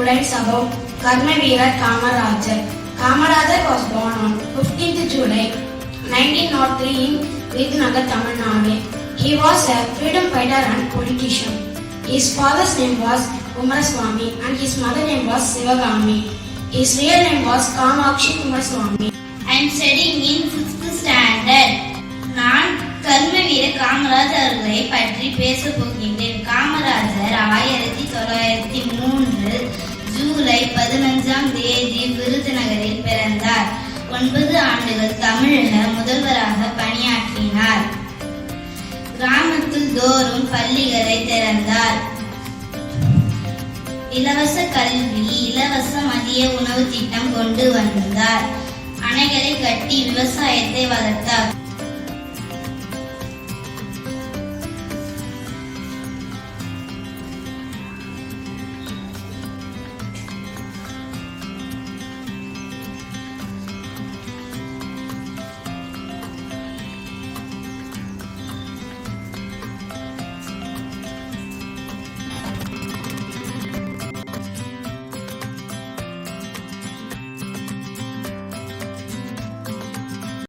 lines about Karmaveera Kamarajar. Kamarajar was born on 15th July 1903 in Vidnagar, Tamil Nadu. He was a freedom fighter and politician. His father's name was Kumaraswamy and his mother's name was Sivagami. His real name was Kamakshi Kumaraswamy. I am studying in 5th standard. நான் கர்மவீர காமராஜர் அவர்களை பற்றி பேச போகின்றேன். காமராஜர் 1903 ஜூலை 15ஆம் தேதி விருதுநகரில் பிறந்தார். 9 ஆண்டுகள் தமிழக முதல்வராக பணியாற்றினார். கிராமத்தில் தோறும் பள்ளிகளை திறந்தார். இலவச கல்வி, இலவச மதிய உணவு திட்டம் கொண்டு வந்தார். அணைகளை கட்டி விவசாயத்தை வளர்த்தார்.